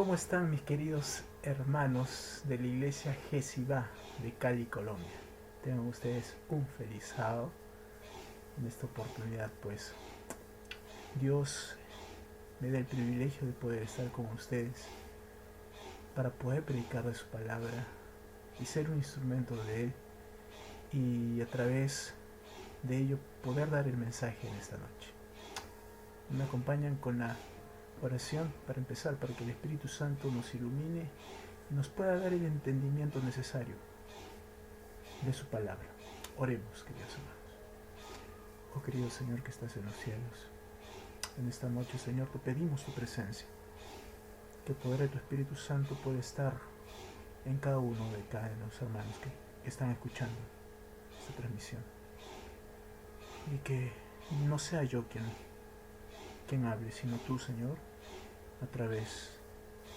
¿Cómo están mis queridos hermanos de la iglesia Jesibá de Cali, Colombia? Tengan ustedes un feliz sábado. En esta oportunidad pues Dios me da el privilegio de poder estar con ustedes para poder predicar de su palabra y ser un instrumento de Él y a través de ello poder dar el mensaje en esta noche. Me acompañan con la oración para empezar, para que el Espíritu Santo nos ilumine y nos pueda dar el entendimiento necesario de su palabra. Oremos, queridos hermanos. Oh querido Señor que estás en los cielos, en esta noche, Señor, te pedimos tu presencia, que el poder de tu Espíritu Santo pueda estar en cada uno de los hermanos que están escuchando esta transmisión, y que no sea yo quien hable, sino tú, Señor, a través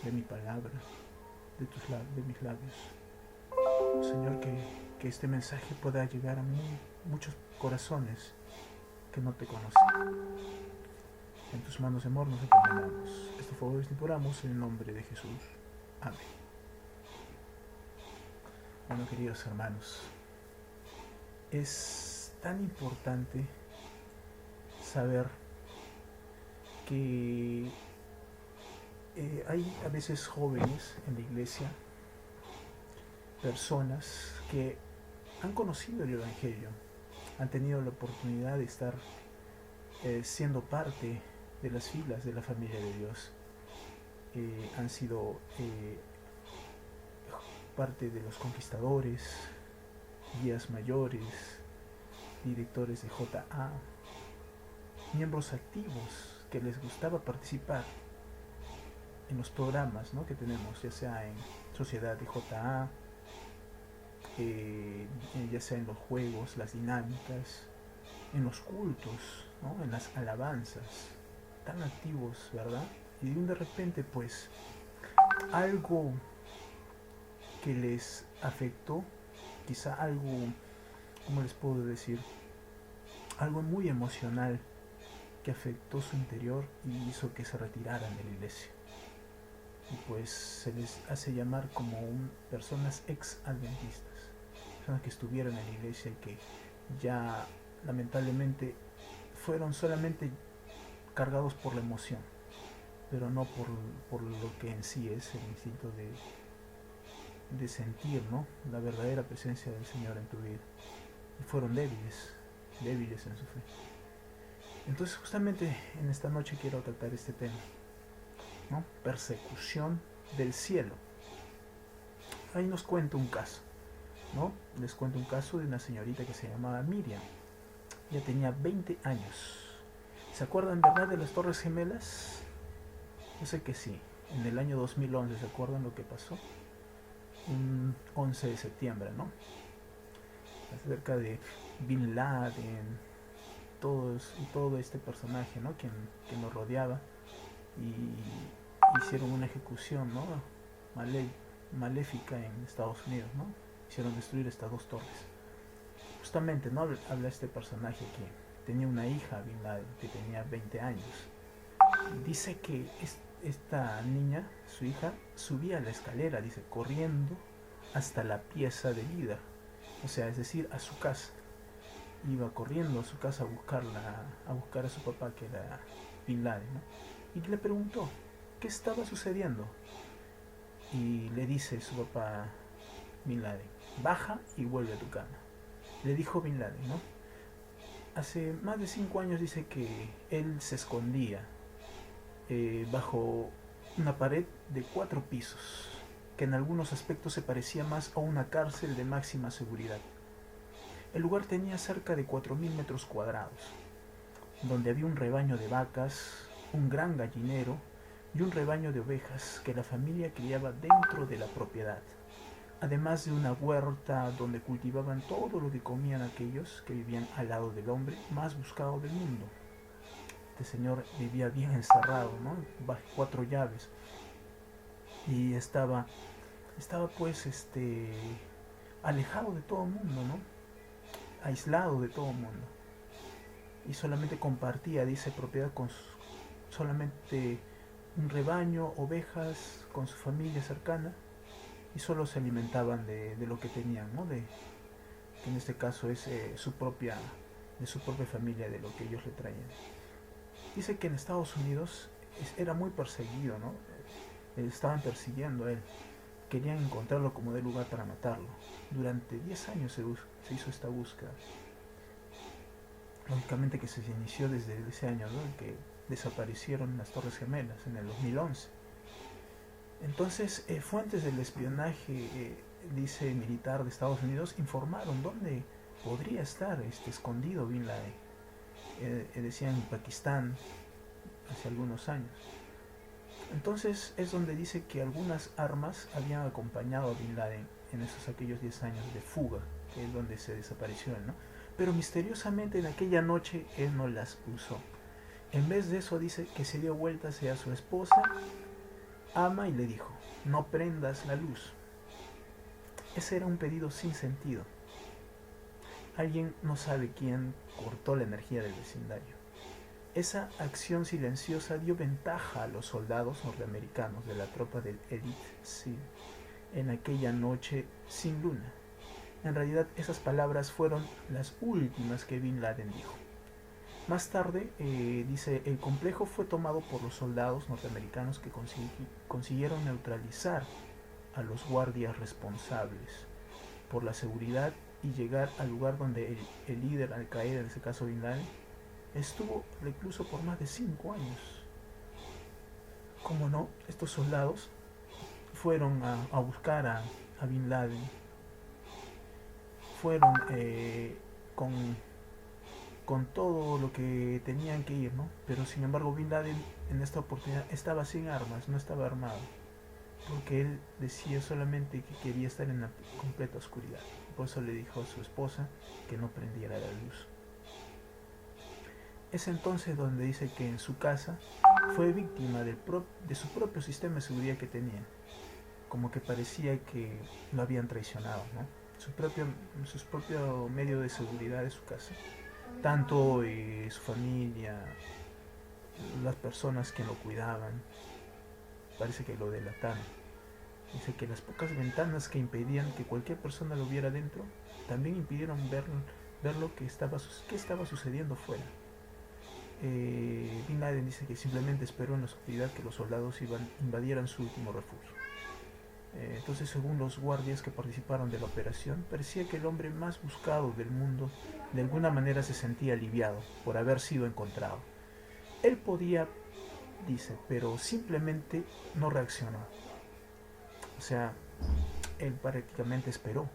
de mi palabra, de mis labios. Señor, que este mensaje pueda llegar a muchos corazones que no te conocen. En tus manos, amor, nos encomendamos. Estos favores te imploramos en el nombre de Jesús. Amén. Bueno, queridos hermanos, es tan importante saber que hay a veces jóvenes en la iglesia, personas que han conocido el Evangelio, han tenido la oportunidad de estar siendo parte de las filas de la familia de Dios, han sido parte de los conquistadores, guías mayores, directores de JA, miembros activos que les gustaba participar en los programas, ¿no?, que tenemos, ya sea en Sociedad de JA, ya sea en los juegos, las dinámicas, en los cultos, ¿no?, en las alabanzas, tan activos, ¿verdad? Y de repente pues algo que les afectó, quizá algo, ¿cómo les puedo decir? Algo muy emocional que afectó su interior y hizo que se retiraran de la iglesia. Y pues se les hace llamar como personas ex-adventistas, personas que estuvieron en la iglesia y que ya lamentablemente fueron solamente cargados por la emoción, pero no por lo que en sí es el instinto de sentir, ¿no?, la verdadera presencia del Señor en tu vida. Y fueron débiles en su fe. Entonces justamente en esta noche quiero tratar este tema, ¿no? Persecución del cielo. Ahí nos cuento un caso, ¿no? Les cuento un caso de una señorita que se llamaba Miriam. Ella tenía 20 años. ¿Se acuerdan, verdad, de las Torres Gemelas? Yo sé que sí. En el año 2011, ¿se acuerdan lo que pasó? Un 11 de septiembre, ¿no? Acerca de Bin Laden, todo este personaje, ¿no?, que nos rodeaba, y hicieron una ejecución, ¿no?, maléfica en Estados Unidos, ¿no? Hicieron destruir estas dos torres. Justamente, ¿no?, habla este personaje que tenía una hija, Bin Laden, que tenía 20 años. Dice que esta niña, su hija, subía a la escalera, dice, corriendo hasta la pieza del líder, o sea, es decir, a su casa. Iba corriendo a su casa a buscar a su papá, que era Bin Laden, ¿no? Y le preguntó qué estaba sucediendo. Y le dice su papá, Bin Laden, baja y vuelve a tu cama. Le dijo Bin Laden, ¿no? Hace más de 5 años dice que él se escondía bajo una pared de 4 pisos, que en algunos aspectos se parecía más a una cárcel de máxima seguridad. El lugar tenía cerca de 4.000 metros cuadrados, donde había un rebaño de vacas, un gran gallinero y un rebaño de ovejas que la familia criaba dentro de la propiedad, además de una huerta donde cultivaban todo lo que comían aquellos que vivían al lado del hombre más buscado del mundo. Este señor vivía bien encerrado, ¿no?, bajo 4 llaves, y estaba pues alejado de todo el mundo, ¿no?, aislado de todo el mundo, y solamente compartía, dice, propiedad solamente un rebaño, ovejas, con su familia cercana, y solo se alimentaban de lo que tenían, ¿no? Que en este caso es de su propia familia, de lo que ellos le traían. Dice que en Estados Unidos era muy perseguido, ¿no? Estaban persiguiendo a él, querían encontrarlo como de lugar para matarlo. Durante 10 años se hizo esta búsqueda. Lógicamente que se inició desde ese año, ¿no? En que desaparecieron las Torres Gemelas, en el 2011. Entonces, fuentes del espionaje, dice, militar de Estados Unidos, informaron dónde podría estar escondido Bin Laden. Decían en Pakistán, hace algunos años. Entonces es donde dice que algunas armas habían acompañado a Bin Laden en aquellos 10 años de fuga, que es donde se desapareció él, ¿no? Pero misteriosamente en aquella noche él no las usó. En vez de eso dice que se dio vuelta hacia su esposa, ama, y le dijo: no prendas la luz. Ese era un pedido sin sentido. Alguien, no sabe quién, cortó la energía del vecindario. Esa acción silenciosa dio ventaja a los soldados norteamericanos de la tropa del Elite SEAL en aquella noche sin luna. En realidad, esas palabras fueron las últimas que Bin Laden dijo. Más tarde, dice, el complejo fue tomado por los soldados norteamericanos que consiguieron neutralizar a los guardias responsables por la seguridad y llegar al lugar donde el líder Al-Qaeda, en este caso Bin Laden, estuvo recluso por más de 5 años. Como no, estos soldados fueron a buscar a Bin Laden. Fueron con todo lo que tenían que ir, ¿no? Pero sin embargo Bin Laden en esta oportunidad estaba sin armas, no estaba armado, porque él decía solamente que quería estar en la completa oscuridad. Por eso le dijo a su esposa que no prendiera la luz. Es entonces donde dice que en su casa fue víctima de su propio sistema de seguridad que tenía. Como que parecía que lo habían traicionado, ¿no? Su propio medio de seguridad de su casa. Tanto su familia, las personas que lo cuidaban, parece que lo delataron. Dice que las pocas ventanas que impedían que cualquier persona lo viera dentro, también impidieron ver lo que estaba sucediendo fuera. Bin Laden dice que simplemente esperó en la oscuridad que los soldados invadieran su último refugio. Entonces, según los guardias que participaron de la operación, parecía que el hombre más buscado del mundo de alguna manera se sentía aliviado por haber sido encontrado. Él podía, dice, pero simplemente no reaccionó. O sea, él prácticamente esperó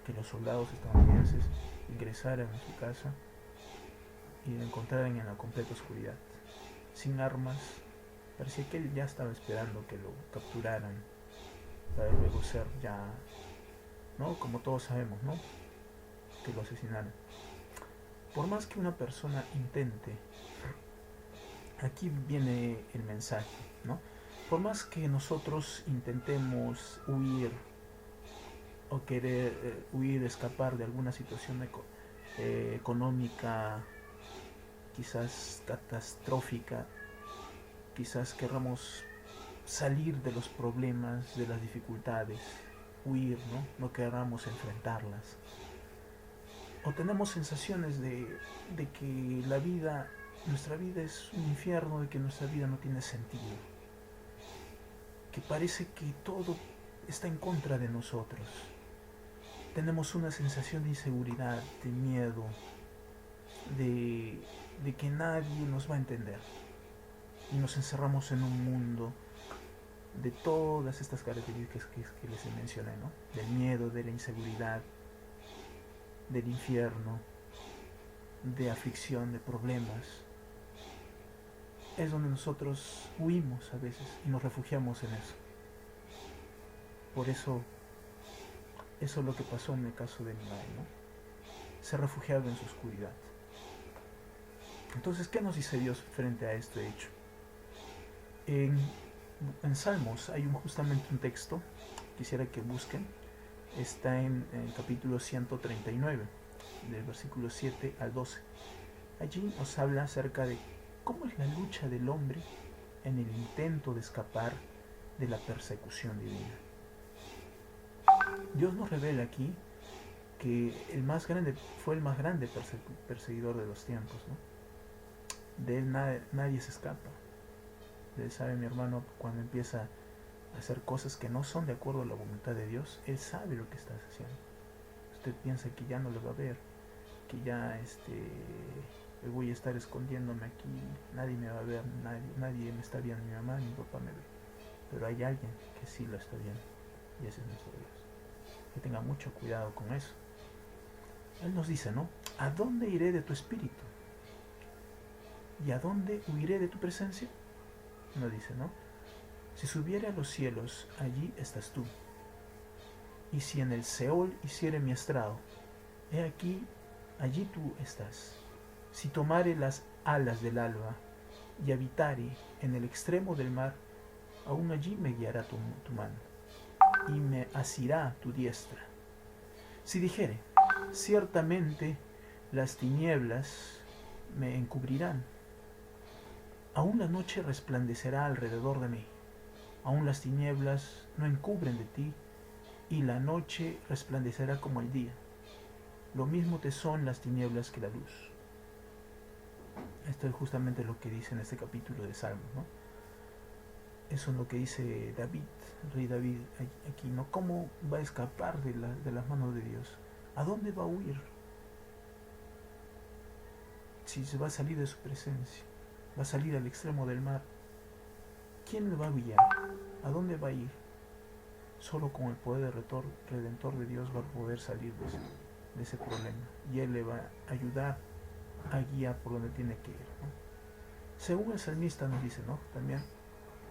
que los soldados estadounidenses ingresaran a su casa y lo encontraran en la completa oscuridad, sin armas. Parecía que él ya estaba esperando que lo capturaran para luego ser ya, ¿no? Como todos sabemos, ¿no? Que lo asesinaran. Por más que una persona intente, aquí viene el mensaje, ¿no? Por más que nosotros intentemos huir o querer huir, escapar de alguna situación económica, quizás catastrófica, quizás querramos salir de los problemas, de las dificultades, huir, ¿no? No queramos enfrentarlas. O tenemos sensaciones de que nuestra vida es un infierno, de que nuestra vida no tiene sentido, que parece que todo está en contra de nosotros. Tenemos una sensación de inseguridad, de miedo, de que nadie nos va a entender. Y nos encerramos en un mundo de todas estas características que les mencioné, ¿no? Del miedo, de la inseguridad, del infierno, de aflicción, de problemas. Es donde nosotros huimos a veces y nos refugiamos en eso. Por eso es lo que pasó en el caso de Nimai, ¿no? Se refugiaba en su oscuridad. Entonces, ¿qué nos dice Dios frente a este hecho? En Salmos hay justamente un texto, quisiera que busquen, está en el capítulo 139, del versículo 7 al 12. Allí nos habla acerca de cómo es la lucha del hombre en el intento de escapar de la persecución divina. Dios nos revela aquí que el más grande fue el más grande perseguidor de los tiempos, ¿no? De él nadie se escapa. De él sabe mi hermano cuando empieza a hacer cosas que no son de acuerdo a la voluntad de Dios, él sabe lo que estás haciendo. Usted piensa que ya no lo va a ver, que ya voy a estar escondiéndome aquí, nadie me va a ver, nadie me está viendo, mi mamá ni mi papá me ve. Pero hay alguien que sí lo está viendo, y ese es nuestro Dios. Que tenga mucho cuidado con eso. Él nos dice, ¿no? ¿A dónde iré de tu espíritu? ¿Y a dónde huiré de tu presencia? Nos dice, ¿no? Si subiere a los cielos, allí estás tú. Y si en el Seol hiciere mi estrado, he aquí, allí tú estás. Si tomare las alas del alba y habitare en el extremo del mar, aún allí me guiará tu mano y me asirá tu diestra. Si dijere, ciertamente las tinieblas me encubrirán, aún la noche resplandecerá alrededor de mí, aún las tinieblas no encubren de ti, y la noche resplandecerá como el día. Lo mismo te son las tinieblas que la luz. Esto es justamente lo que dice en este capítulo de Salmos, ¿no? Eso es lo que dice David, el rey David aquí, ¿no? ¿Cómo va a escapar de las manos de Dios? ¿A dónde va a huir? Si se va a salir de su presencia, va a salir al extremo del mar, ¿quién le va a guiar? ¿A dónde va a ir? Solo con el poder redentor de Dios va a poder salir de ese problema, y Él le va a ayudar a guiar por donde tiene que ir, ¿no? Según el salmista nos dice, ¿no? También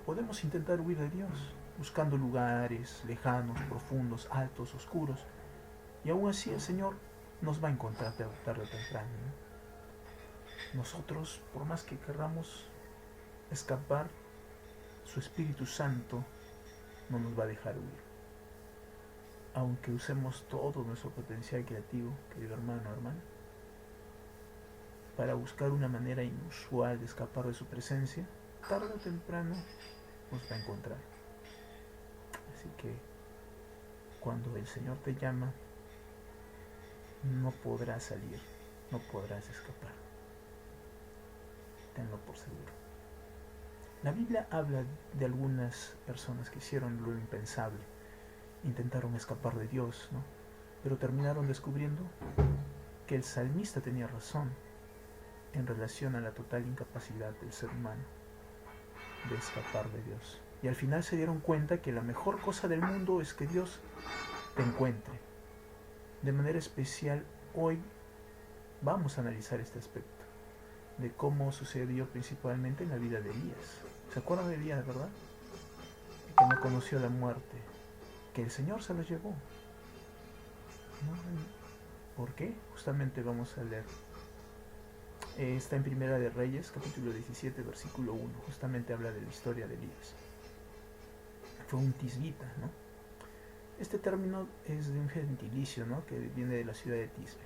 podemos intentar huir de Dios, buscando lugares lejanos, profundos, altos, oscuros, y aún así el Señor nos va a encontrar tarde o temprano, ¿no? Nosotros, por más que querramos escapar, su Espíritu Santo no nos va a dejar huir. Aunque usemos todo nuestro potencial creativo, querido hermano o hermana, para buscar una manera inusual de escapar de su presencia, tarde o temprano nos va a encontrar. Así que cuando el Señor te llama, no podrás salir, no podrás escapar. Tenlo por seguro. La Biblia habla de algunas personas que hicieron lo impensable, intentaron escapar de Dios, ¿no? Pero terminaron descubriendo que el salmista tenía razón en relación a la total incapacidad del ser humano de escapar de Dios. Y al final se dieron cuenta que la mejor cosa del mundo es que Dios te encuentre. De manera especial, hoy vamos a analizar este aspecto de cómo sucedió principalmente en la vida de Elías. ¿Se acuerdan de Elías, verdad? Que no conoció la muerte, que el Señor se lo llevó, ¿no? ¿Por qué? Justamente vamos a leer. Está en Primera de Reyes, capítulo 17, versículo 1. Justamente habla de la historia de Elías. Fue un tisbita, ¿no? Este término es de un gentilicio, ¿no? Que viene de la ciudad de Tisbe.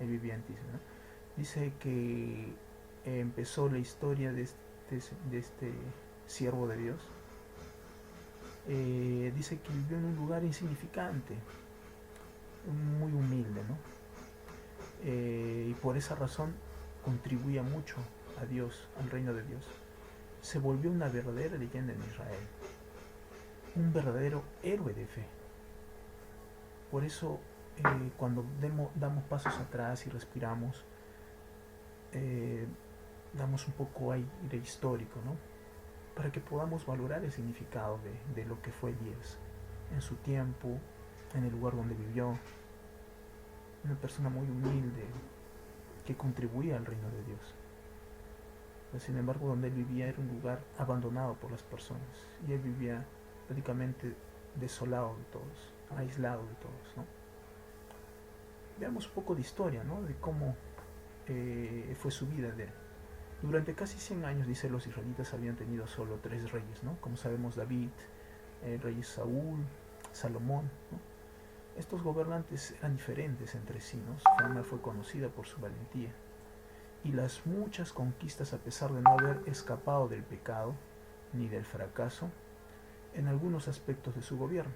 Él vivía en Tisbe, ¿no? Dice que empezó la historia de este siervo de Dios. Dice que vivió en un lugar insignificante, muy humilde, ¿no? Y por esa razón contribuía mucho a Dios, al reino de Dios. Se volvió una verdadera leyenda en Israel, un verdadero héroe de fe. Por eso cuando damos pasos atrás y respiramos, damos un poco aire histórico, ¿no? Para que podamos valorar el significado de lo que fue Elías en su tiempo, en el lugar donde vivió. Una persona muy humilde que contribuía al reino de Dios. Pero sin embargo, donde él vivía era un lugar abandonado por las personas, y él vivía prácticamente desolado de todos, aislado de todos, ¿no? Veamos un poco de historia, ¿no? De cómo fue su vida de él. Durante casi 100 años, dice, los israelitas habían tenido solo 3 reyes, ¿no? Como sabemos, David, el rey Saúl, Salomón, ¿no? Estos gobernantes eran diferentes entre sí, ¿no? Su fama fue conocida por su valentía, y las muchas conquistas, a pesar de no haber escapado del pecado, ni del fracaso en algunos aspectos de su gobierno.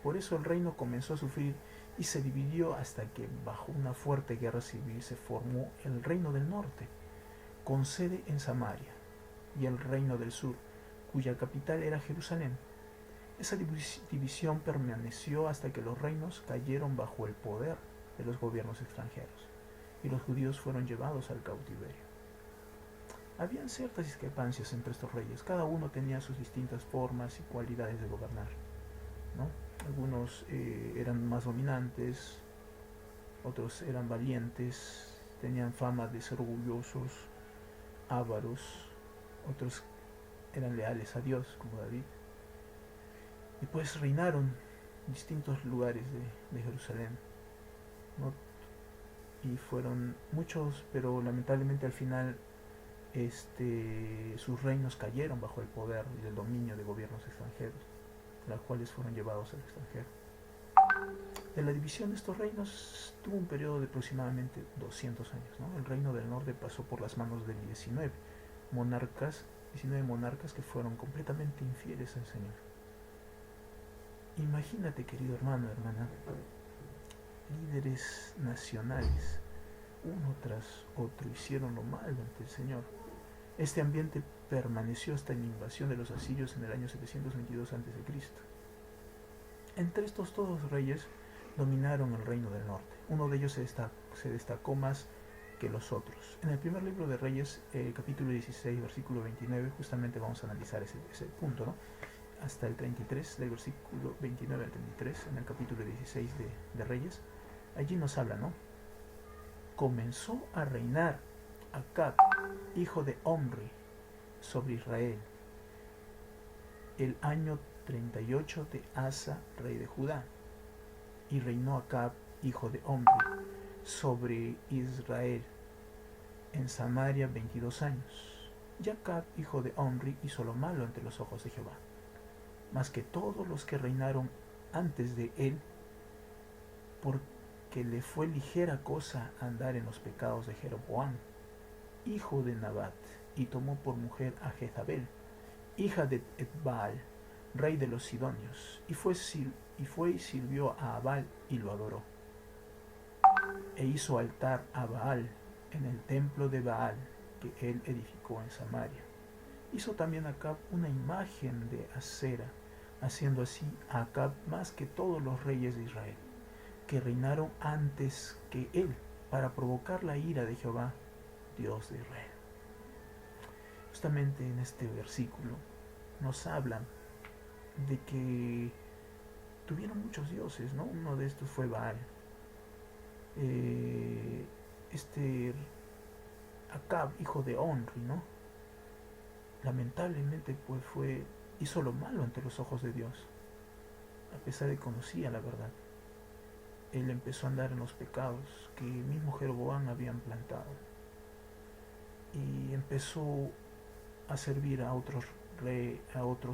Por eso el reino comenzó a sufrir y se dividió hasta que, bajo una fuerte guerra civil, se formó el reino del norte, con sede en Samaria, y el reino del sur, cuya capital era Jerusalén. Esa división permaneció hasta que los reinos cayeron bajo el poder de los gobiernos extranjeros y los judíos fueron llevados al cautiverio. Habían ciertas discrepancias entre estos reyes, cada uno tenía sus distintas formas y cualidades de gobernar, ¿no? Algunos eran más dominantes, otros eran valientes, tenían fama de ser orgullosos, ávaros, otros eran leales a Dios, como David. Y pues reinaron en distintos lugares de Jerusalén, ¿no? Y fueron muchos, pero lamentablemente al final sus reinos cayeron bajo el poder y el dominio de gobiernos extranjeros, los cuales fueron llevados al extranjero. De la división de estos reinos tuvo un periodo de aproximadamente 200 años, ¿no? El reino del norte pasó por las manos de 19 monarcas que fueron completamente infieles al Señor. Imagínate, querido hermano, hermana, líderes nacionales, uno tras otro, hicieron lo malo ante el Señor. Este ambiente permaneció hasta la invasión de los asirios en el año 722 a.C. Entre estos todos reyes dominaron el reino del norte. Uno de ellos se destacó más que los otros. En el primer libro de Reyes, capítulo 16, versículo 29, justamente vamos a analizar ese punto, ¿no? Hasta el 33, del versículo 29 al 33, en el capítulo 16 de Reyes. Allí nos habla, ¿no? Comenzó a reinar Acab, hijo de Omri, sobre Israel, el año 38 de Asa, rey de Judá. Y reinó Acab, hijo de Omri, sobre Israel, en Samaria 22 años. Y Acab, hijo de Omri, hizo lo malo ante los ojos de Jehová, más que todos los que reinaron antes de él, porque le fue ligera cosa andar en los pecados de Jeroboam, hijo de Nabat, y tomó por mujer a Jezabel, hija de Etbaal, rey de los sidonios, y fue y sirvió a Baal y lo adoró. E hizo altar a Baal en el templo de Baal que él edificó en Samaria. Hizo también Acab una imagen de Acera, haciendo así a Acab más que todos los reyes de Israel, que reinaron antes que él, para provocar la ira de Jehová, Dios de Israel. Justamente en este versículo nos hablan de que tuvieron muchos dioses, ¿no? Uno de estos fue Baal. Acab, hijo de Omri, ¿no? Lamentablemente pues hizo lo malo ante los ojos de Dios, a pesar de que conocía la verdad. Él empezó a andar en los pecados que el mismo Jeroboam habían plantado y empezó a servir a otros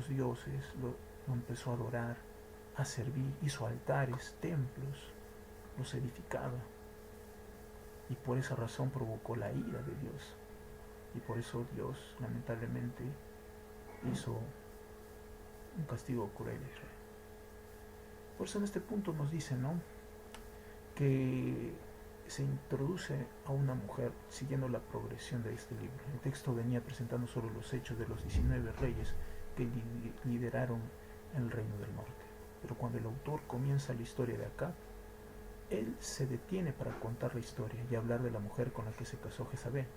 dioses, lo empezó a adorar, a servir, hizo altares, templos, los edificaba, y por esa razón provocó la ira de Dios, y por eso Dios lamentablemente hizo un castigo cruel a Israel. Por eso en este punto nos dice, ¿no?, que se introduce a una mujer siguiendo la progresión de este libro. El texto venía presentando solo los hechos de los 19 reyes que lideraron el reino del norte. Pero cuando el autor comienza la historia de Acab, él se detiene para contar la historia y hablar de la mujer con la que se casó Jezabel.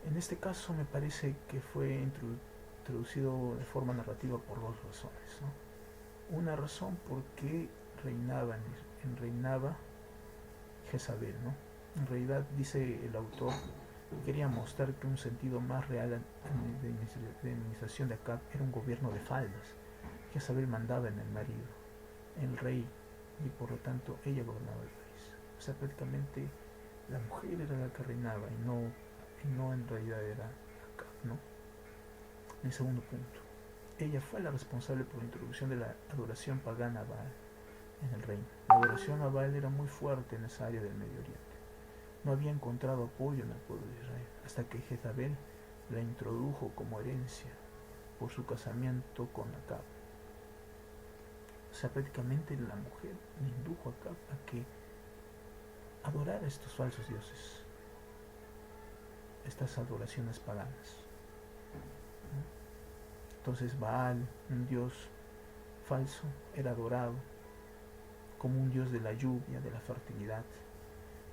En este caso me parece que fue introducido de forma narrativa por dos razones, ¿no? Una razón porque reinaba Jezabel, ¿no? En realidad, dice el autor, quería mostrar que un sentido más real de administración de Acab era un gobierno de faldas. Jezabel mandaba en el marido, el rey, y por lo tanto ella gobernaba el país. O sea, prácticamente la mujer era la que reinaba y no en realidad era Acab, ¿no? El segundo punto, ella fue la responsable por la introducción de la adoración pagana a Baal en el reino. La adoración a Baal era muy fuerte en esa área del Medio Oriente. No había encontrado apoyo en el pueblo de Israel, hasta que Jezabel la introdujo como herencia por su casamiento con Acab. O sea, prácticamente la mujer le indujo a Acab a que adorara estos falsos dioses, estas adoraciones paganas. Entonces Baal, un dios falso, era adorado como un dios de la lluvia, de la fertilidad,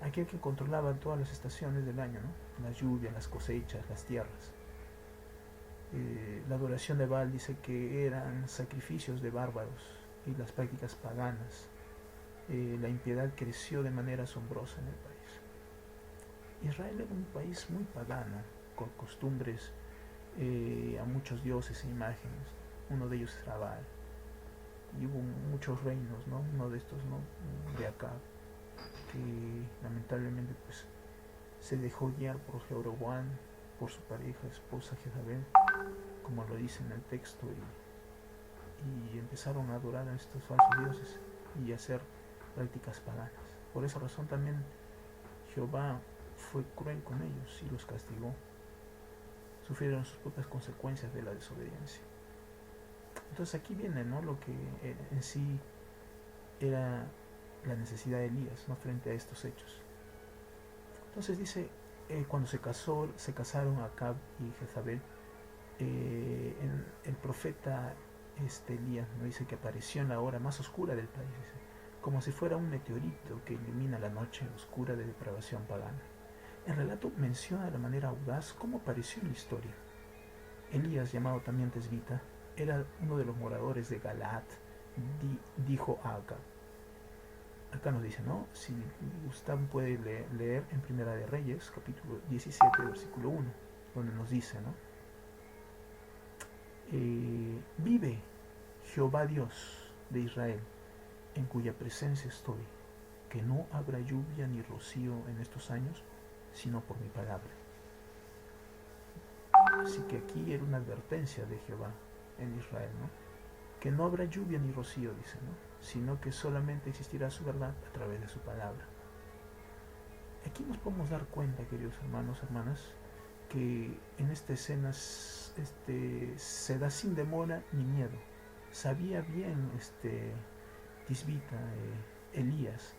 aquel que controlaba todas las estaciones del año, ¿no? La lluvia, las cosechas, las tierras. La adoración de Baal dice que eran sacrificios de bárbaros y las prácticas paganas. La impiedad creció de manera asombrosa en el país. Israel era un país muy pagano, con costumbres a muchos dioses e imágenes. Uno de ellos era Baal. Y hubo muchos reinos, ¿no? Uno de estos, ¿no? De Acab, que lamentablemente pues se dejó guiar por Jeroboam, por su pareja, esposa Jezabel, como lo dice en el texto, y empezaron a adorar a estos falsos dioses y a hacer prácticas paganas. Por esa razón también Jehová fue cruel con ellos y los castigó. Sufrieron sus propias consecuencias de la desobediencia. Entonces aquí viene, ¿no?, lo que en sí era la necesidad de Elías, ¿no?, frente a estos hechos. Entonces dice, cuando se casaron Acab y Jezabel, el profeta Elías, ¿no?, dice que apareció en la hora más oscura del país, dice, como si fuera un meteorito que ilumina la noche oscura de depravación pagana. El relato menciona de manera audaz cómo apareció en la historia. Elías, llamado también Tesbita, era uno de los moradores de Galaad, dijo a Acab. Acá nos dice, ¿no? Si Gustavo puede leer en Primera de Reyes, capítulo 17, versículo 1, donde nos dice, ¿no? Vive Jehová Dios de Israel, en cuya presencia estoy, que no habrá lluvia ni rocío en estos años, sino por mi palabra. Así que aquí era una advertencia de Jehová en Israel, ¿no? Que no habrá lluvia ni rocío, dice, ¿no?, sino que solamente existirá su verdad a través de su palabra. Aquí nos podemos dar cuenta, queridos hermanos, hermanas, que en esta escena se da sin demora ni miedo. Sabía bien Tisbita, Elías,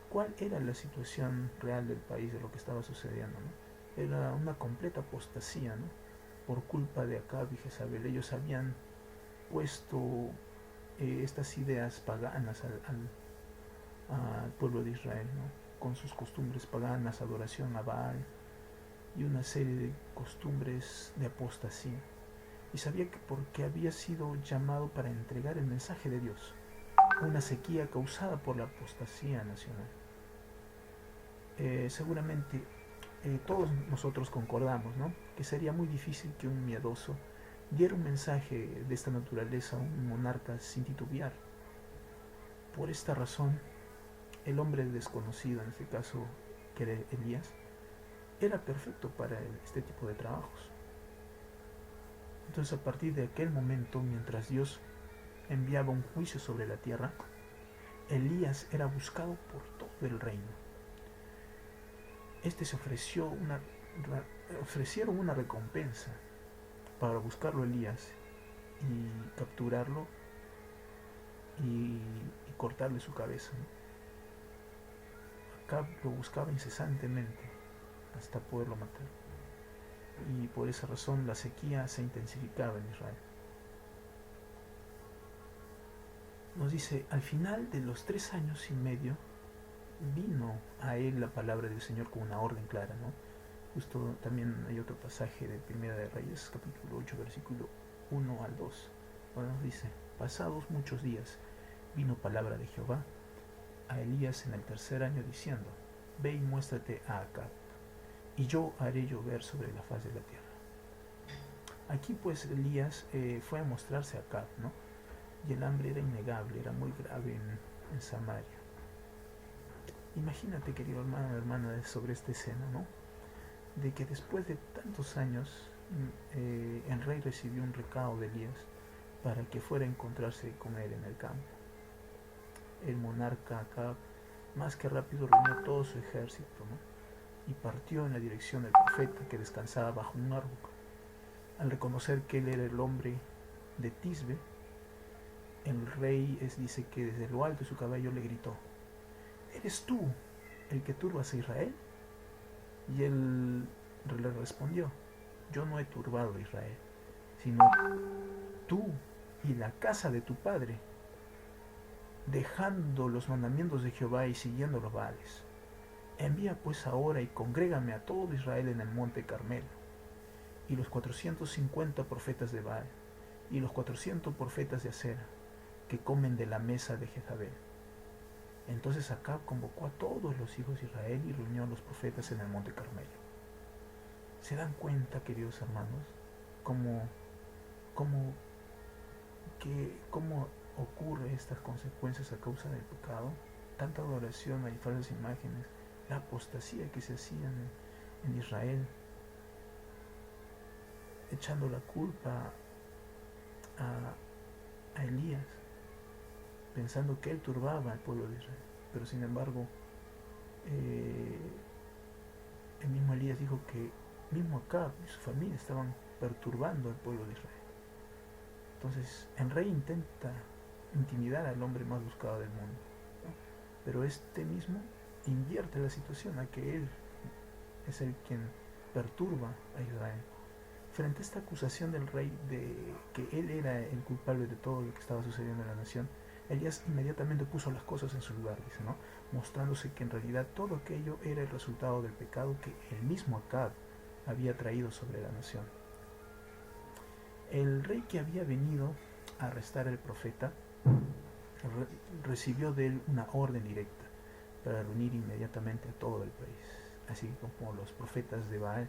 cuál era la situación real del país, de lo que estaba sucediendo, ¿no? Era una completa apostasía, ¿no?, por culpa de Acab y Jezabel. Ellos habían puesto estas ideas paganas al pueblo de Israel, ¿no?, con sus costumbres paganas, adoración a Baal y una serie de costumbres de apostasía. Y sabía que porque había sido llamado para entregar el mensaje de Dios, una sequía causada por la apostasía nacional. Seguramente todos nosotros concordamos, ¿no?, que sería muy difícil que un miedoso diera un mensaje de esta naturaleza a un monarca sin titubear. Por esta razón, el hombre desconocido, en este caso que era Elías, era perfecto para este tipo de trabajos. Entonces, a partir de aquel momento, mientras Dios enviaba un juicio sobre la tierra, Elías era buscado por todo el reino. Se ofrecieron una recompensa para buscarlo a Elías y capturarlo y cortarle su cabeza, ¿no? Acab lo buscaba incesantemente hasta poderlo matar. Y por esa razón la sequía se intensificaba en Israel. Nos dice, al final de los 3 años y medio, vino a él la palabra del Señor con una orden clara, ¿no? Justo también hay otro pasaje de Primera de Reyes, capítulo 8, versículo 1 al 2, donde nos dice, pasados muchos días, vino palabra de Jehová a Elías en el 3er año, diciendo, ve y muéstrate a Acab, y yo haré llover sobre la faz de la tierra. Aquí pues Elías fue a mostrarse a Acab, ¿no? Y el hambre era innegable, era muy grave en Samaria. Imagínate, querido hermano, hermana, sobre esta escena, ¿no?, de que después de tantos años el rey recibió un recado de Elías para que fuera a encontrarse con él en el campo. El monarca Acab, más que rápido, reunió todo su ejército, ¿no?, y partió en la dirección del profeta, que descansaba bajo un árbol. Al reconocer que él era el hombre de Tisbe, el rey dice que desde lo alto de su caballo le gritó: ¿eres tú el que turbas a Israel? Y él le respondió: yo no he turbado a Israel, sino tú y la casa de tu padre, dejando los mandamientos de Jehová y siguiendo los Baales. Envía pues ahora y congrégame a todo Israel en el monte Carmelo, y los 450 profetas de Baal, y los 400 profetas de Acera, que comen de la mesa de Jezabel. Entonces Acab convocó a todos los hijos de Israel y reunió a los profetas en el monte Carmelo. ¿Se dan cuenta, queridos hermanos, cómo ocurre estas consecuencias a causa del pecado? Tanta adoración y falsas imágenes, la apostasía que se hacía en Israel, echando la culpa a Elías, pensando que él turbaba al pueblo de Israel. Pero sin embargo, el mismo Elías dijo que mismo Acab y su familia estaban perturbando al pueblo de Israel. Entonces el rey intenta intimidar al hombre más buscado del mundo, ¿no? Pero este mismo invierte la situación a que él es el quien perturba a Israel. Frente a esta acusación del rey de que él era el culpable de todo lo que estaba sucediendo en la nación, Elías inmediatamente puso las cosas en su lugar, dice, ¿no? Mostrándose que en realidad todo aquello era el resultado del pecado que el mismo Acab había traído sobre la nación. El rey que había venido a arrestar al profeta recibió de él una orden directa para reunir inmediatamente a todo el país, así como los profetas de Baal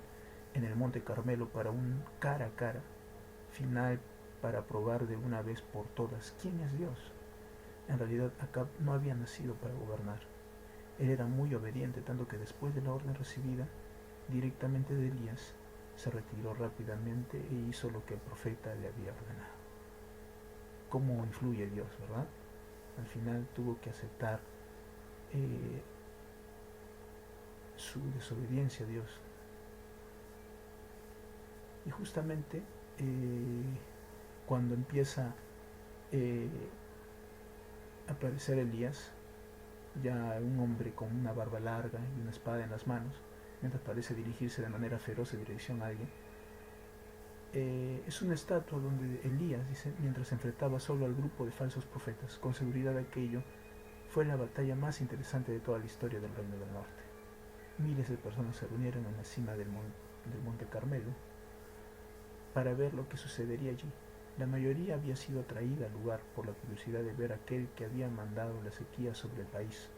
en el monte Carmelo, para un cara a cara final, para probar de una vez por todas quién es Dios. En realidad Acab no había nacido para gobernar. Él era muy obediente, tanto que después de la orden recibida directamente de Elías, se retiró rápidamente e hizo lo que el profeta le había ordenado. ¿Cómo influye Dios, verdad? Al final tuvo que aceptar su desobediencia a Dios. Y justamente cuando empieza a aparecer Elías, ya un hombre con una barba larga y una espada en las manos, mientras parece dirigirse de manera feroz en dirección a alguien, es una estatua donde Elías, dice, mientras enfrentaba solo al grupo de falsos profetas. Con seguridad aquello fue la batalla más interesante de toda la historia del Reino del Norte. Miles de personas se reunieron en la cima del monte Carmelo para ver lo que sucedería allí. La mayoría había sido atraída al lugar por la curiosidad de ver a aquel que había mandado la sequía sobre el país.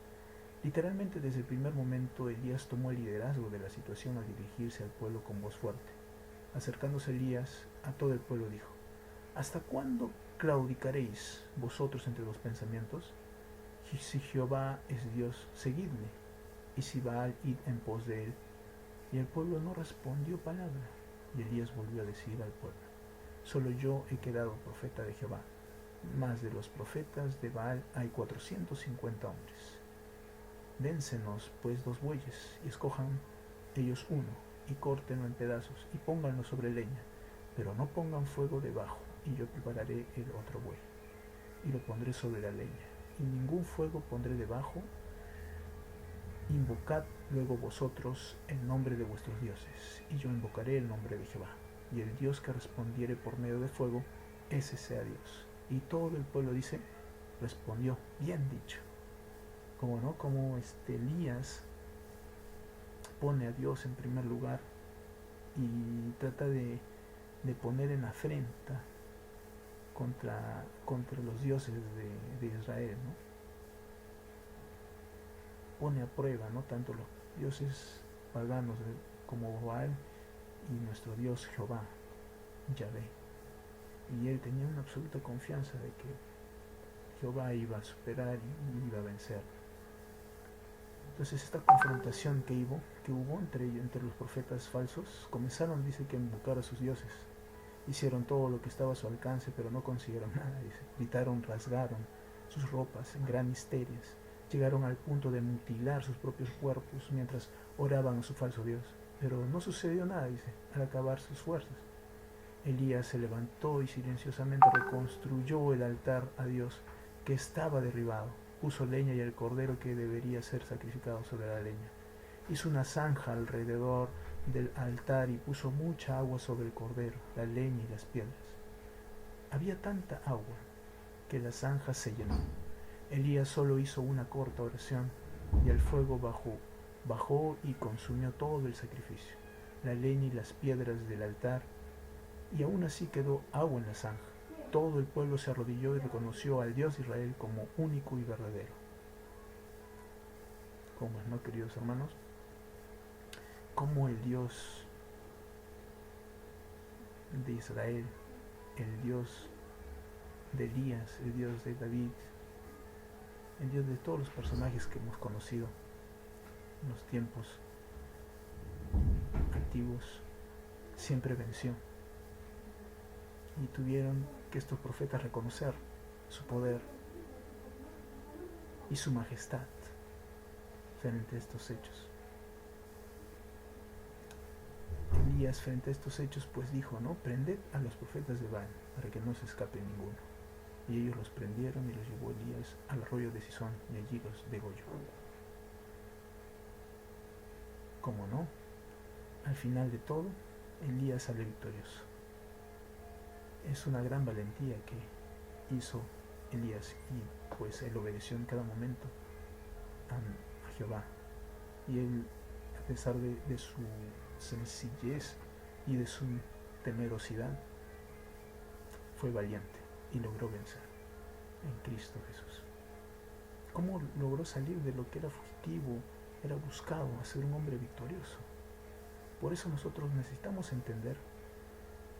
Literalmente desde el primer momento Elías tomó el liderazgo de la situación al dirigirse al pueblo con voz fuerte. Acercándose Elías a todo el pueblo dijo: ¿hasta cuándo claudicaréis vosotros entre dos pensamientos? Si Jehová es Dios, seguidle, y si Baal, id en pos de él. Y el pueblo no respondió palabra. Y Elías volvió a decir al pueblo: solo yo he quedado profeta de Jehová, mas de los profetas de Baal hay 450 hombres. Dénsenos pues 2 bueyes, y escojan ellos uno, y córtenlo en pedazos, y pónganlo sobre leña, pero no pongan fuego debajo, y yo prepararé el otro buey, y lo pondré sobre la leña, y ningún fuego pondré debajo. Invocad luego vosotros el nombre de vuestros dioses, y yo invocaré el nombre de Jehová, y el Dios que respondiere por medio de fuego, ese sea Dios. Y todo el pueblo dice, respondió, bien dicho. Como no, como Elías pone a Dios en primer lugar y trata de poner en afrenta contra los dioses de Israel, ¿no? Pone a prueba, ¿no?, tanto los dioses paganos como Baal y nuestro Dios Jehová, Yahvé. Y él tenía una absoluta confianza de que Jehová iba a superar y iba a vencer. Entonces esta confrontación que hubo entre los profetas falsos, comenzaron, dice, que a invocar a sus dioses. Hicieron todo lo que estaba a su alcance, pero no consiguieron nada, dice. Gritaron, rasgaron sus ropas en gran histerias. Llegaron al punto de mutilar sus propios cuerpos mientras oraban a su falso Dios. Pero no sucedió nada, dice, al acabar sus fuerzas. Elías se levantó y silenciosamente reconstruyó el altar a Dios que estaba derribado. Puso leña y el cordero que debería ser sacrificado sobre la leña. Hizo una zanja alrededor del altar y puso mucha agua sobre el cordero, la leña y las piedras. Había tanta agua que la zanja se llenó. Elías solo hizo una corta oración y el fuego bajó y consumió todo el sacrificio, la leña y las piedras del altar, y aún así quedó agua en la zanja. Todo el pueblo se arrodilló y reconoció al Dios de Israel como único y verdadero. ¿Cómo es, no, queridos hermanos? Como el Dios de Israel, el Dios de Elías, el Dios de David, el Dios de todos los personajes que hemos conocido en los tiempos antiguos, siempre venció. Y tuvieron que estos profetas reconocer su poder y su majestad frente a estos hechos. Elías frente a estos hechos pues dijo, ¿no? Prended a los profetas de Baal para que no se escape ninguno. Y ellos los prendieron y los llevó Elías al arroyo de Sison y allí los degolló. ¿Cómo no? Al final de todo, Elías sale victorioso. Es una gran valentía que hizo Elías y pues él obedeció en cada momento a Jehová. Y él, a pesar de su sencillez y de su temerosidad, fue valiente y logró vencer en Cristo Jesús. ¿Cómo logró salir de lo que era fugitivo, era buscado, a ser un hombre victorioso? Por eso nosotros necesitamos entender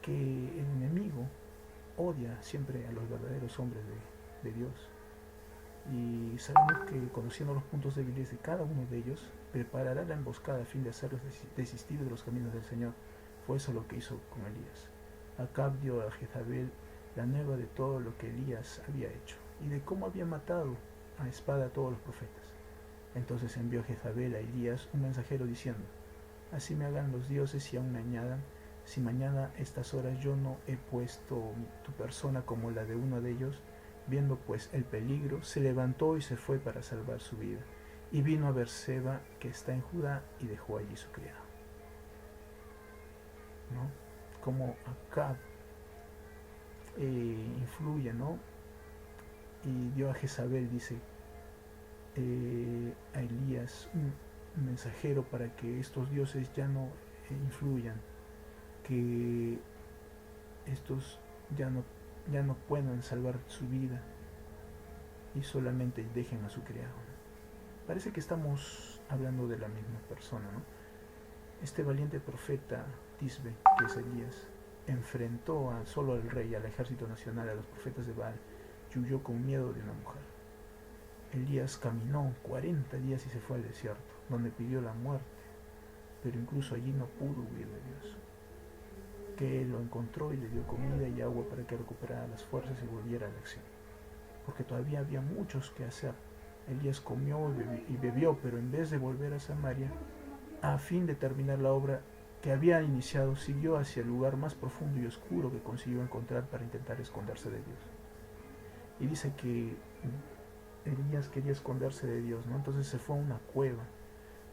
que el enemigo odia siempre a los verdaderos hombres de Dios. Y sabemos que, conociendo los puntos débiles de cada uno de ellos, preparará la emboscada a fin de hacerlos desistir de los caminos del Señor. Fue eso lo que hizo con Elías. Acab dio a Jezabel la nueva de todo lo que Elías había hecho y de cómo había matado a espada a todos los profetas. Entonces envió Jezabel a Elías un mensajero diciendo: así me hagan los dioses y aún me añadan, si mañana a estas horas yo no he puesto tu persona como la de uno de ellos. Viendo pues el peligro, se levantó y se fue para salvar su vida, y vino a Berseba, que está en Judá, y dejó allí su criado. ¿No? Como Acab influye, ¿no? Y dio a Jezabel, dice, a Elías un mensajero para que estos dioses ya no influyan, que estos ya no puedan salvar su vida y solamente dejen a su criado. Parece que estamos hablando de la misma persona, ¿no? Este valiente profeta Tisbe, que es Elías, enfrentó solo al rey, al ejército nacional, a los profetas de Baal, y huyó con miedo de una mujer. Elías caminó 40 días y se fue al desierto, donde pidió la muerte, pero incluso allí no pudo huir de Dios, que él lo encontró y le dio comida y agua para que recuperara las fuerzas y volviera a la acción, porque todavía había muchos que hacer. Elías comió y bebió, pero en vez de volver a Samaria, a fin de terminar la obra que había iniciado, siguió hacia el lugar más profundo y oscuro que consiguió encontrar para intentar esconderse de Dios. Y dice que Elías quería esconderse de Dios, ¿no? Entonces se fue a una cueva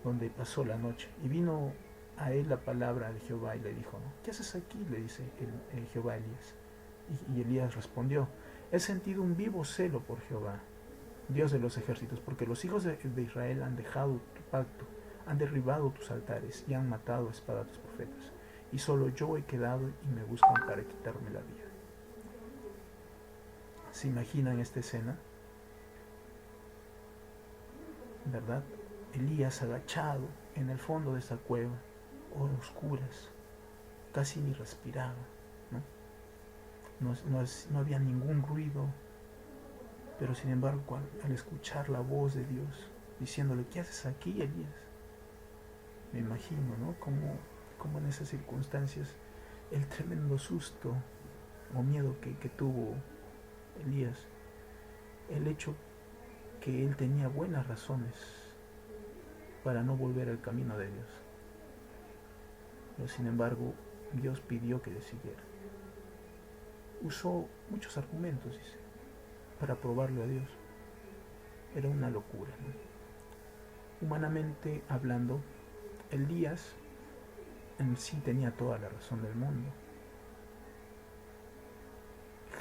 donde pasó la noche, y vino a él la palabra de Jehová y le dijo, ¿no? ¿Qué haces aquí?, le dice el Jehová a Elías. Y Elías respondió: he sentido un vivo celo por Jehová, Dios de los ejércitos, porque los hijos de Israel han dejado tu pacto, han derribado tus altares y han matado a espada a tus profetas, y solo yo he quedado y me buscan para quitarme la vida. ¿Se imaginan esta escena? ¿Verdad? Elías agachado en el fondo de esa cueva, oscuras, casi ni respiraba, ¿no? No había ningún ruido, pero sin embargo al escuchar la voz de Dios diciéndole: ¿qué haces aquí, Elías? Me imagino, ¿no? Como en esas circunstancias el tremendo susto o miedo que tuvo Elías, el hecho que él tenía buenas razones para no volver al camino de Dios, pero sin embargo Dios pidió que le siguiera. usó muchos argumentos, dice, para probarle a Dios. Era una locura, ¿no? Humanamente hablando, Elías en sí tenía toda la razón del mundo.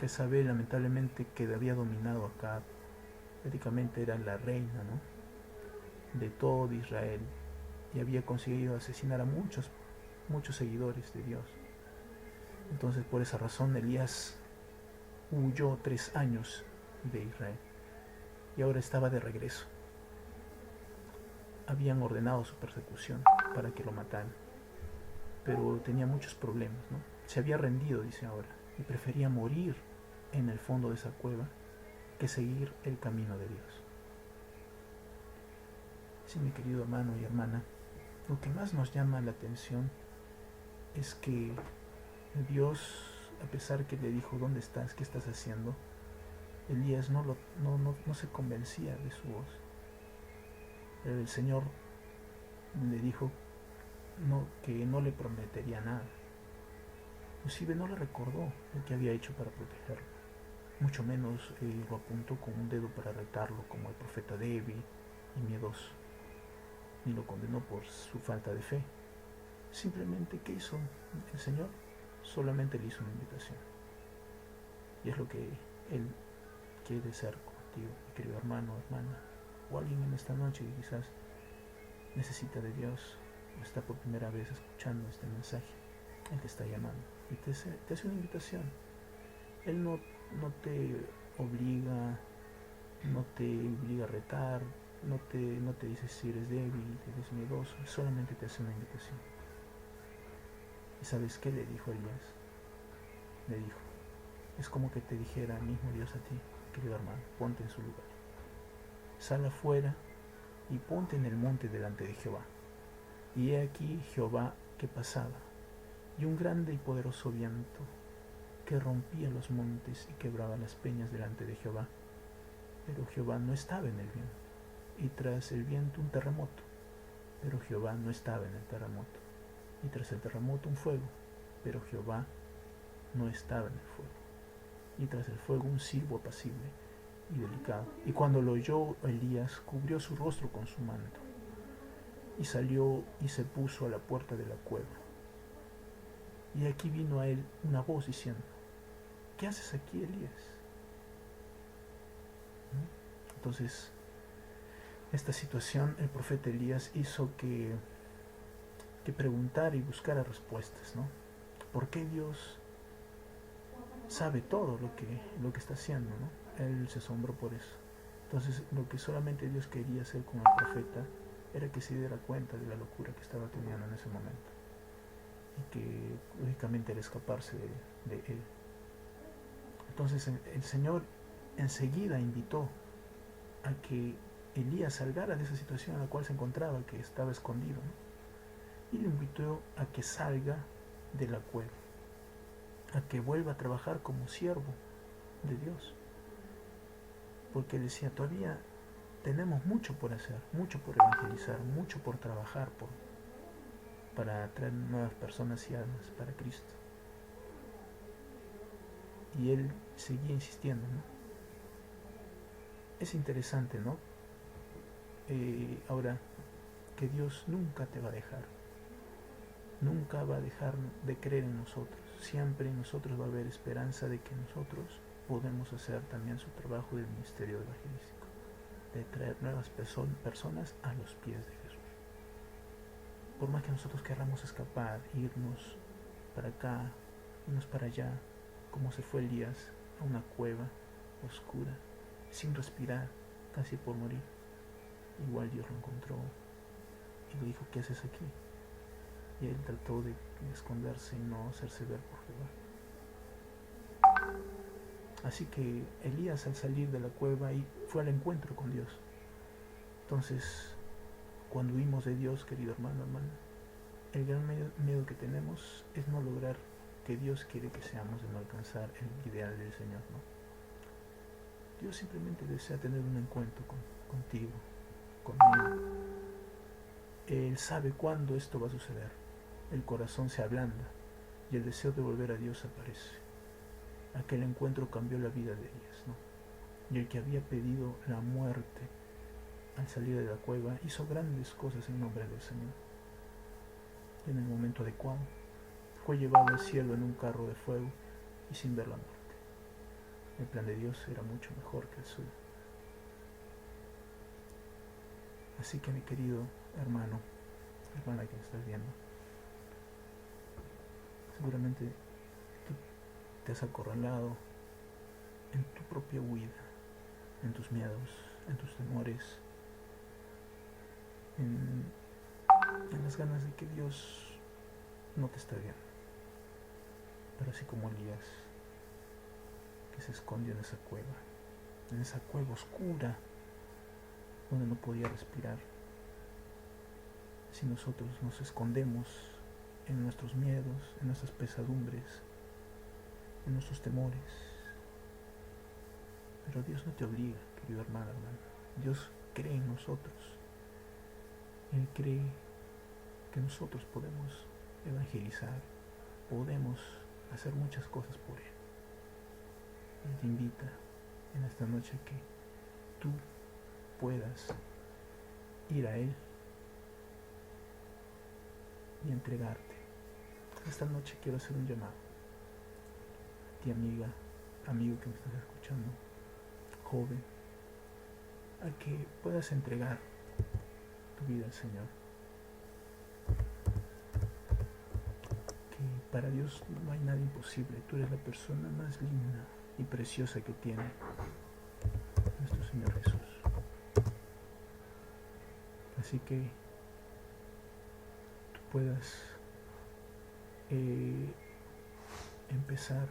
Jezabel, lamentablemente, que había dominado acá, prácticamente era la reina, ¿no?, de todo Israel, y había conseguido asesinar a muchos seguidores de Dios. Entonces, por esa razón, Elías huyó 3 años de Israel y ahora estaba de regreso. Habían ordenado su persecución para que lo mataran, pero tenía muchos problemas, ¿no? Se había rendido, dice ahora, y prefería morir en el fondo de esa cueva que seguir el camino de Dios. Sí, mi querido hermano y hermana, lo que más nos llama la atención es que Dios, a pesar que le dijo, ¿dónde estás? ¿Qué estás haciendo?, Elías no se convencía de su voz. El Señor le dijo que no le prometería nada. Inclusive no le recordó lo que había hecho para protegerlo. Mucho menos lo apuntó con un dedo para retarlo, como el profeta débil y miedoso. Ni lo condenó por su falta de fe. Simplemente, ¿qué hizo el Señor? Solamente le hizo una invitación. Y es lo que Él quiere ser contigo, mi querido hermano, hermana, o alguien en esta noche que quizás necesita de Dios o está por primera vez escuchando este mensaje. Él te está llamando y te hace una invitación. Él no te obliga, no te obliga a retar, no te dice si eres débil, si eres miedoso, solamente te hace una invitación. ¿Y sabes qué le dijo Elías? Le dijo, es como que te dijera el mismo Dios a ti, querido hermano, ponte en su lugar. Sal afuera y ponte en el monte delante de Jehová. Y he aquí Jehová que pasaba, y un grande y poderoso viento que rompía los montes y quebraba las peñas delante de Jehová. Pero Jehová no estaba en el viento, y tras el viento un terremoto. Pero Jehová no estaba en el terremoto, y tras el terremoto un fuego. Pero Jehová no estaba en el fuego, y tras el fuego un silbo apacible y delicado. Y cuando lo oyó Elías, cubrió su rostro con su manto, y salió y se puso a la puerta de la cueva. Y aquí vino a él una voz diciendo, ¿qué haces aquí, Elías? Entonces, esta situación, el profeta Elías hizo que preguntara y buscara respuestas, ¿no? ¿Por qué Dios sabe todo lo que está haciendo, ¿no? Él se asombró por eso. Entonces, lo que solamente Dios quería hacer con el profeta era que se diera cuenta de la locura que estaba teniendo en ese momento, y que lógicamente era escaparse de él. Entonces el Señor enseguida invitó a que Elías salgara de esa situación en la cual se encontraba, que estaba escondido, ¿no? Y le invitó a que salga de la cueva, a que vuelva a trabajar como siervo de Dios, porque decía, todavía tenemos mucho por hacer, mucho por evangelizar, mucho por trabajar para traer nuevas personas y almas para Cristo. Y él seguía insistiendo, ¿no? Es interesante, ¿no? Ahora, que Dios nunca te va a dejar, nunca va a dejar de creer en nosotros. Siempre en nosotros va a haber esperanza de que nosotros podemos hacer también su trabajo del ministerio evangelístico, de traer nuevas personas a los pies de Jesús. Por más que nosotros querramos escapar, irnos para acá, irnos para allá, como se fue Elías a una cueva oscura, sin respirar, casi por morir, igual Dios lo encontró y le dijo, ¿qué haces aquí? Y él trató de esconderse y no hacerse ver por Jehová. Así que Elías, al salir de la cueva, fue al encuentro con Dios. Entonces, cuando huimos de Dios, querido hermano, hermana, el gran miedo que tenemos es no lograr que Dios quiere que seamos, de no alcanzar el ideal del Señor, ¿no? Dios simplemente desea tener un encuentro contigo, conmigo. Él sabe cuándo esto va a suceder. El corazón se ablanda y el deseo de volver a Dios aparece. aquel encuentro cambió la vida de ellas, ¿no? Y el que había pedido la muerte al salir de la cueva hizo grandes cosas en nombre del Señor. Y en el momento adecuado fue llevado al cielo en un carro de fuego y sin ver la muerte. El plan de Dios era mucho mejor que el suyo. Así que, mi querido hermano, hermana que me estás viendo, seguramente tú te has acorralado en tu propia huida, en tus miedos, en tus temores, en las ganas de que Dios no te está viendo. Pero así como Elías, que se escondió en esa cueva oscura, donde no podía respirar. Si nosotros nos escondemos en nuestros miedos, en nuestras pesadumbres, en nuestros temores, pero Dios no te obliga, querido hermano, hermana. Dios cree en nosotros. Él cree que nosotros podemos evangelizar, podemos hacer muchas cosas por Él. Él te invita en esta noche a que tú puedas ir a Él y entregarte. Esta noche quiero hacer un llamado a ti, amiga, amigo que me estás escuchando, joven, a que puedas entregar tu vida al Señor. Que para Dios no hay nada imposible. Tú eres la persona más linda y preciosa que tiene nuestro Señor Jesús. Así que tú puedas empezar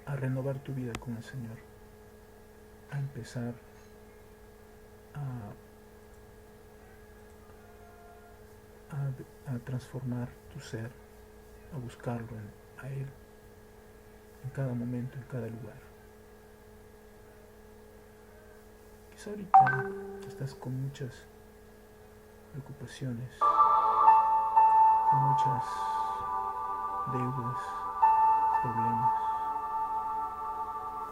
a renovar tu vida con el Señor, a empezar a transformar tu ser, a buscarlo a Él en cada momento, en cada lugar. Quizá ahorita estás con muchas preocupaciones, con muchas deudas, problemas,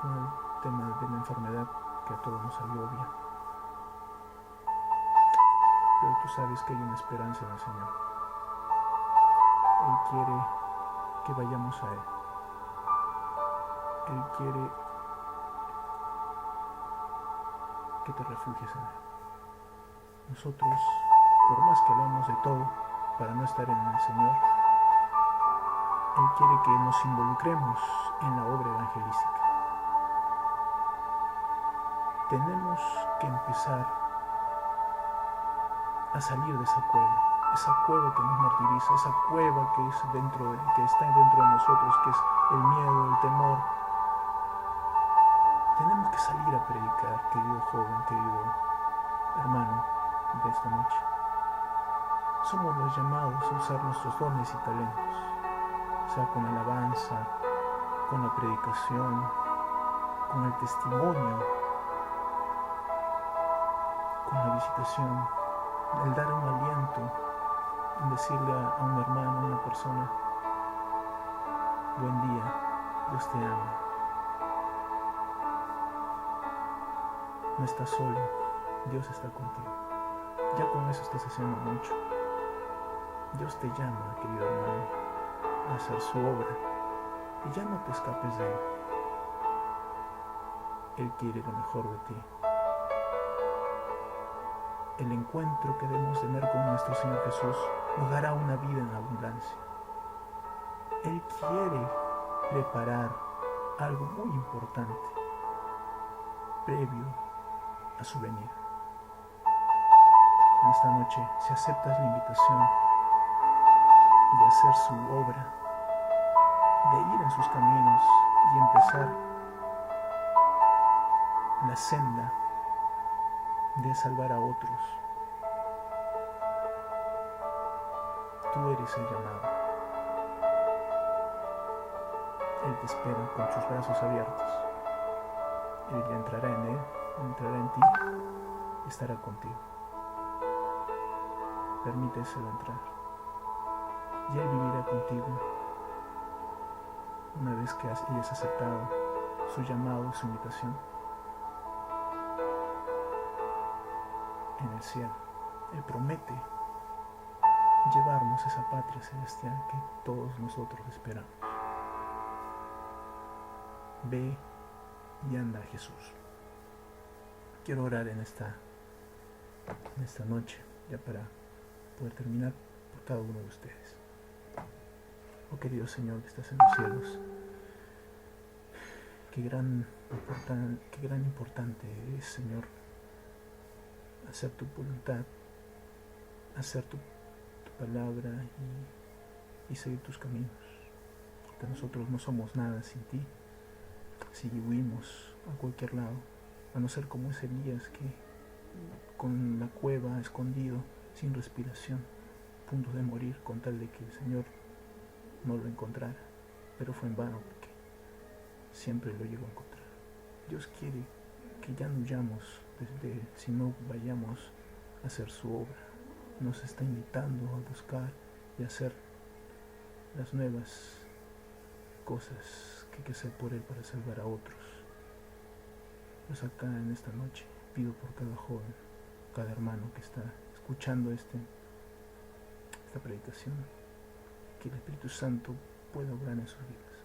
con el tema de la enfermedad que a todos nos agobia. Pero tú sabes que hay una esperanza en el Señor. Él quiere que vayamos a Él. Él quiere que te refugies en Él. Nosotros, por más que hagamos de todo para no estar en el Señor, Él quiere que nos involucremos en la obra evangelística. Tenemos que empezar a salir de esa cueva que nos martiriza, esa cueva que está dentro de nosotros, que es el miedo, el temor. Tenemos que salir a predicar, querido joven, querido hermano de esta noche. Somos los llamados a usar nuestros dones y talentos, o sea, con la alabanza, con la predicación, con el testimonio, con la visitación, el dar un aliento, en decirle a un hermano, a una persona: buen día, Dios te ama. No estás solo, Dios está contigo. Ya con eso estás haciendo mucho. Dios te llama, querido hermano, a hacer su obra, y ya no te escapes de Él. Él quiere lo mejor de ti. El encuentro que debemos tener con nuestro Señor Jesús nos dará una vida en abundancia. Él quiere preparar algo muy importante previo a su venida. En esta noche, si aceptas la invitación de hacer su obra, de ir en sus caminos y empezar la senda de salvar a otros, tú eres el llamado. Él te espera con sus brazos abiertos. Él entrará en Él, entrará en ti, estará contigo. Permíteselo entrar y Él vivirá contigo una vez que hayas aceptado su llamado, su invitación, en el cielo. Él promete llevarnos a esa patria celestial que todos nosotros esperamos. Ve y anda, Jesús. Quiero orar en esta noche, ya para poder terminar, por cada uno de ustedes. Oh querido Señor que estás en los cielos, qué gran importante es, Señor, hacer tu voluntad, hacer tu palabra y seguir tus caminos. Porque nosotros no somos nada sin ti. Si huimos a cualquier lado, a no ser como ese Elías que con la cueva escondido, sin respiración, a punto de morir, con tal de que el Señor no lo encontrara, pero fue en vano porque siempre lo llegó a encontrar. Dios quiere que ya no huyamos, sino vayamos a hacer su obra. Nos está invitando a buscar y a hacer las nuevas cosas que hay que hacer por Él para salvar a otros. Pues acá en esta noche pido por cada joven, cada hermano que está escuchando esta predicación, que el Espíritu Santo pueda obrar en sus vidas,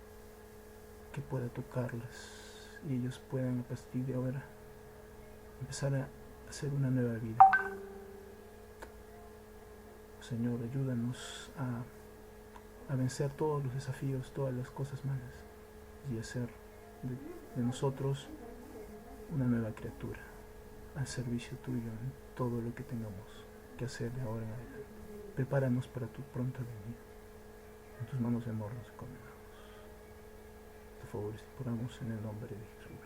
que pueda tocarlas y ellos puedan a partir de ahora empezar a hacer una nueva vida. Señor, ayúdanos a vencer todos los desafíos, todas las cosas malas y hacer de nosotros una nueva criatura al servicio tuyo en todo lo que tengamos que hacer de ahora en adelante. Prepáranos para tu pronta venida. En tus manos de amor nos encomendamos. Por favor, oramos en el nombre de Jesús.